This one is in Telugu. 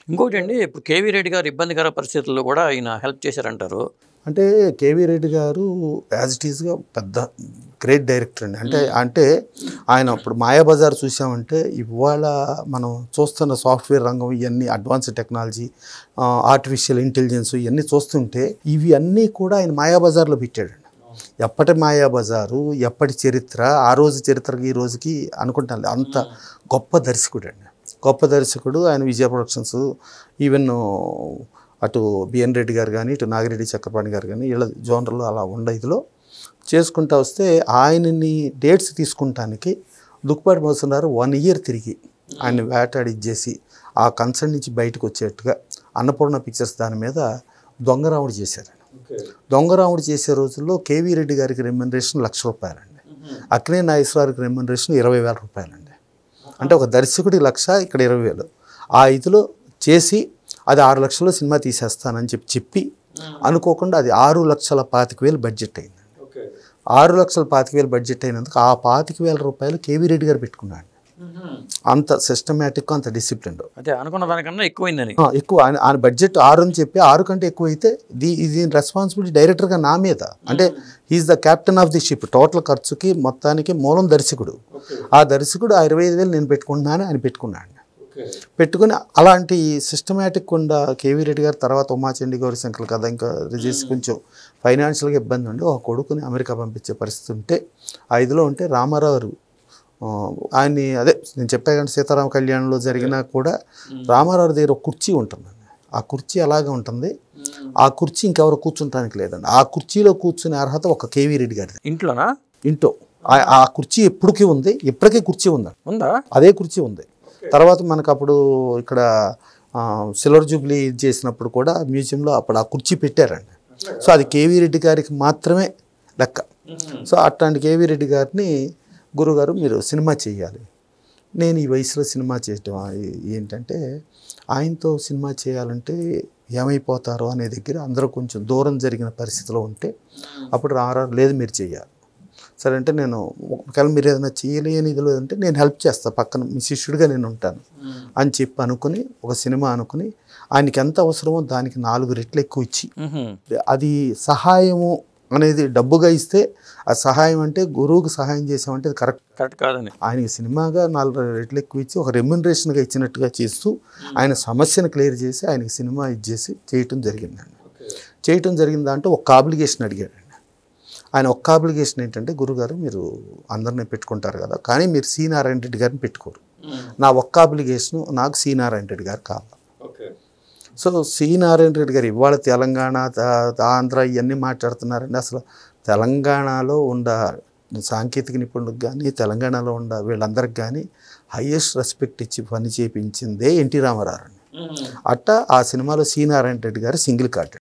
ఇంకోటండి ఇప్పుడు 'కేవీ రెడ్డి' గారు ఇబ్బందికర పరిస్థితుల్లో కూడా ఆయన హెల్ప్ చేశారంటారు. అంటే కేవీ రెడ్డి గారు యాజ్ ఇట్ ఈస్గా పెద్ద గ్రేట్ డైరెక్టర్ అండి. అంటే ఆయన ఇప్పుడు మాయాబజార్ చూసామంటే ఇవాళ మనం చూస్తున్న సాఫ్ట్వేర్ రంగం ఇవన్నీ అడ్వాన్స్డ్ టెక్నాలజీ, ఆర్టిఫిషియల్ ఇంటెలిజెన్స్ ఇవన్నీ చూస్తుంటే ఇవి అన్నీ కూడా ఆయన మాయాబజార్లో పెట్టాడండి. ఎప్పటి మాయాబజారు, ఎప్పటి చరిత్ర, ఆ రోజు చరిత్రకి ఈ రోజుకి అనుకుంటాను. అంత గొప్ప దర్శకుడు అండి, గొప్ప దర్శకుడు ఆయన. విజయ ప్రొడక్షన్స్, ఈవెన్ అటు బిఎన్ రెడ్డి గారు కానీ ఇటు నాగిరెడ్డి చక్రపాణి గారు కానీ వీళ్ళ జోనర్లో అలా ఉండ ఇదిలో చేసుకుంటూ వస్తే ఆయనని డేట్స్ తీసుకుంటానికి దుక్కుపాటి మోసన్నారు 1 year తిరిగి ఆయన వేటాడి ఇచ్చేసి ఆ కన్సర్న్ నుంచి బయటకు వచ్చేట్టుగా అన్నపూర్ణ పిక్చర్స్ దాని మీద దొంగరాముడు చేశారు. దొంగరాముడు చేసే రోజుల్లో కేవీ రెడ్డి గారికి రెమ్యునరేషన్ ₹1,00,000 అండి. అక్కినే నాగేశ్వరరావుకి రెమ్యునరేషన్ ₹20,000 అండి. అంటే ఒక దర్శకుడి 1,00,000, ఇక్కడ 20,000. ఆ ఇదిలో చేసి అది 6 లక్షల్లో సినిమా తీసేస్తానని చెప్పి అనుకోకుండా అది 6,25,000 బడ్జెట్ అయింది. 6,25,000 బడ్జెట్ అయినందుకు ఆ ₹25,000 కేవీ రెడ్డి గారు పెట్టుకున్నాడు. అంత సిస్టమేటిక్, అంత డిసిప్లిన్. అంటే అనుకున్న దానికన్నా ఎక్కువైందని. ఎక్కువ ఆయన బడ్జెట్ 6 అని చెప్పి 6 కంటే ఎక్కువ అయితే దీని రెస్పాన్సిబిలిటీ డైరెక్టర్గా నా మీద. అంటే he's the captain of the ship. Total ఖర్చుకి మొత్తానికి మూలం దర్శకుడు. ఆ దర్శకుడు 25,000 నేను పెట్టుకుంటున్నాను, ఆయన పెట్టుకున్నాడు. పెట్టుకుని అలాంటి సిస్టమేటిక్ ఉన్న కేవీ రెడ్డి గారు తర్వాత ఉమాచండి గౌరీశంకర్ కథ ఇంకా రిజీస్ కొంచెం ఫైనాన్షియల్గా ఇబ్బంది ఉండి ఒక కొడుకుని అమెరికా పంపించే పరిస్థితి ఉంటే ఆ ఇదిలో ఉంటే రామారావు గారు ఆయన్ని అదే నేను చెప్పాను సీతారామ కళ్యాణంలో జరిగినా కూడా రామారావు దగ్గర ఒక కుర్చీ ఉంటుందండి. ఆ కుర్చీ అలాగే ఉంటుంది. ఆ కుర్చీ ఇంకెవరు కూర్చుంటానికి లేదండి. ఆ కుర్చీలో కూర్చునే అర్హత ఒక కేవీ రెడ్డి గారిది. ఇంట్లోనా? ఇంట్లో ఆ కుర్చీ ఎప్పటికీ ఉంది, ఇప్పటికీ కుర్చీ ఉందండి. ఉందా? అదే కుర్చీ ఉంది. తర్వాత మనకు అప్పుడు ఇక్కడ సిల్వర్ జూబ్లీ చేసినప్పుడు కూడా మ్యూజియంలో అప్పుడు ఆ కుర్చీ పెట్టారండి. సో అది కేవీ రెడ్డి గారికి మాత్రమే లెక్క. సో అట్లాంటి కేవీ రెడ్డి గారిని గురుగారు మీరు సినిమా చేయాలి. నేను ఈ వయసులో సినిమా చేయటం ఏంటంటే ఆయనతో సినిమా చేయాలంటే ఏమైపోతారో అనే దగ్గర అందరూ కొంచెం దూరం జరిగిన పరిస్థితిలో ఉంటే అప్పుడు లేదు మీరు చేయాలి. సరే అంటే నేను ఒకవేళ మీరు ఏదైనా చేయలేని ఇదిలో అంటే నేను హెల్ప్ చేస్తాను, పక్కన మీ శిష్యుడిగా నేను ఉంటాను అని చెప్పి అనుకుని ఒక సినిమా అనుకుని ఆయనకి ఎంత అవసరమో దానికి 4 రెట్లు ఎక్కువ ఇచ్చి, అది సహాయము అనేది డబ్బుగా ఇస్తే ఆ సహాయం అంటే గురువుకి సహాయం చేసామంటే అది కరెక్ట్ కాదని ఆయనకి సినిమాగా 4 రెట్లు ఎక్కువ ఇచ్చి ఒక రెమ్యునరేషన్గా ఇచ్చినట్టుగా చేస్తూ ఆయన సమస్యను క్లియర్ చేసి ఆయనకి సినిమా ఇచ్చేసి చేయటం జరిగిందండి. చేయటం జరిగిన దాంట్లో ఒక ఆబ్లిగేషన్ అడిగాడు. ఆయన ఒక్క ఆబ్లిగేషన్ ఏంటంటే గురుగారు మీరు అందరినీ పెట్టుకుంటారు కదా, కానీ మీరు సి నారాయణ రెడ్డి గారిని పెట్టుకోరు. నా ఒక్క ఆబ్లిగేషను నాకు సి నారాయణ రెడ్డి గారు కావాలి. సో సి నారాయణ రెడ్డి గారు ఇవాళ తెలంగాణ ఆంధ్ర ఇవన్నీ మాట్లాడుతున్నారండి. అసలు తెలంగాణలో ఉండ సాంకేతిక నిపుణులకు కానీ తెలంగాణలో ఉండ వీళ్ళందరికి కానీ హైయెస్ట్ రెస్పెక్ట్ ఇచ్చి పని చేయించిందే ఎన్టీ రామారావు అండి. అట్టా ఆ సినిమాలో సి నారాయణ రెడ్డి గారు సింగిల్ కార్డ్.